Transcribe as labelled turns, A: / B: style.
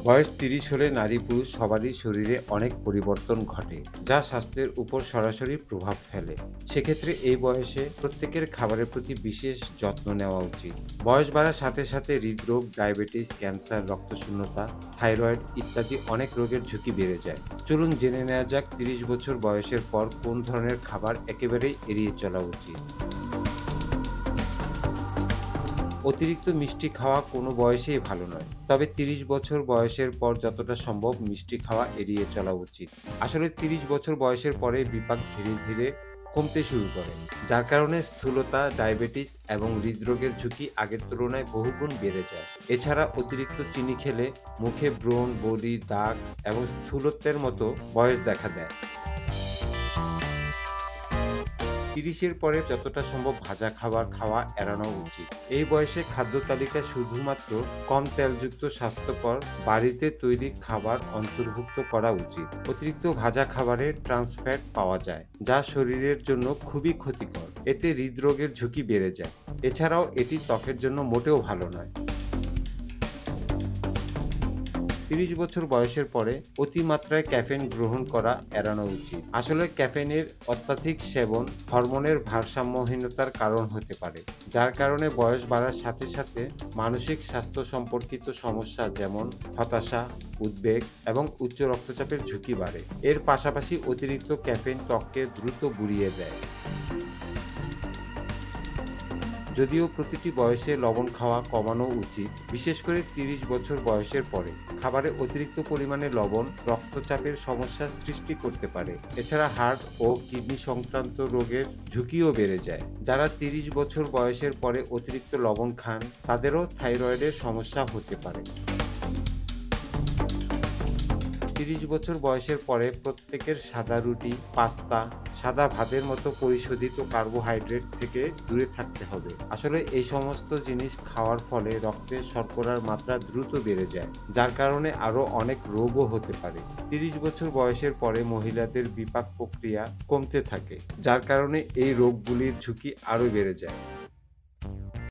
A: বয়স ৩০ হলে নারী পুরুষ সবারই শরীরে অনেক পরিবর্তন ঘটে, যা স্বাস্থ্যের উপর সরাসরি প্রভাব ফেলে। সেক্ষেত্রে এই বয়সে প্রত্যেকের খাবারের প্রতি বিশেষ যত্ন নেওয়া উচিত। বয়স বাড়ার সাথে সাথে হৃদরোগ, ডায়াবেটিস, ক্যান্সার, রক্তশূন্যতা, থাইরয়েড ইত্যাদি অনেক রোগের ঝুঁকি বেড়ে যায়। চলুন জেনে নেওয়া যাক ৩০ বছর বয়সের পর কোন ধরনের খাবার একেবারেই এড়িয়ে চলা উচিত। অতিরিক্ত মিষ্টি খাওয়া কোনো বয়সেই ভালো নয়। তবে ৩০ বছর বয়সের পর যতটা সম্ভব মিষ্টি খাওয়া এড়িয়ে চলা উচিত। আসলে ৩০ বছর বয়সের পরে বিপাক ধীরে ধীরে কমতে শুরু করে। যার কারণে স্থূলতা, ডায়াবেটিস এবং হৃদরোগের ঝুঁকি আগের তুলনায় বহুগুণ বেড়ে যায়। এছাড়া অতিরিক্ত চিনি খেলে মুখে ব্রণ, বলি, দাগ এবং স্থূলত্বের মতো বয়স দেখা দেয়। ৩০ এর পরে যতটা সম্ভব ভাজা খাবার খাওয়া এড়ানো উচিত। এই বয়সে খাদ্য তালিকায় শুধুমাত্র কম তেলযুক্ত স্বাস্থ্যকর বাড়িতে তৈরি খাবার অন্তর্ভুক্ত করা উচিত। অতিরিক্ত ভাজা খাবারে ট্রান্স ফ্যাট পাওয়া যায়, যা শরীরের জন্য খুবই ক্ষতিকর। এতে হৃদরোগের ঝুঁকি বেড়ে যায়। এছাড়াও এটি ত্বকের জন্য মোটেও ভালো নয়। ৩০ বছর বয়সের পরে অতিমাত্রায় ক্যাফেইন গ্রহণ করা এড়ানো উচিত। আসলে ক্যাফেইনের অত্যাধিক সেবন হরমোনের ভারসাম্যহীনতার কারণ হতে পারে, যার কারণে বয়স বাড়ার সাথে সাথে মানসিক স্বাস্থ্য সম্পর্কিত সমস্যা যেমন হতাশা, উদ্বেগ এবং উচ্চ রক্তচাপের ঝুঁকি বাড়ে। এর পাশাপাশি অতিরিক্ত ক্যাফেইন ত্বককে দ্রুত বুড়িয়ে দেয়। যদিও প্রতিটি বয়সে লবণ খাওয়া কমানো উচিত, বিশেষ করে ৩০ বছর বয়সের পরে। খাবারে অতিরিক্ত পরিমাণে লবণ রক্তচাপের সমস্যা সৃষ্টি করতে পারে। এছাড়া হার্ট ও কিডনি সংক্রান্ত রোগের ঝুঁকিও বেড়ে যায়। যারা ৩০ বছর বয়সের পরে অতিরিক্ত লবণ খান, তাদেরও থাইরয়েডের সমস্যা হতে পারে। ৩০ বছর বয়সের পরে প্রত্যেকের সাদা রুটি, পাস্তা, সাদা ভাতের মতো পরিশোধিত কার্বোহাইড্রেট থেকে দূরে থাকতে হবে। আসলে এই সমস্ত জিনিস খাওয়ার ফলে রক্তে শর্করার মাত্রা দ্রুত বেড়ে যায়, যার কারণে আরও অনেক রোগও হতে পারে। ৩০ বছর বয়সের পরে মহিলাদের বিপাক প্রক্রিয়া কমতে থাকে, যার কারণে এই রোগগুলির ঝুঁকি আরও বেড়ে যায়।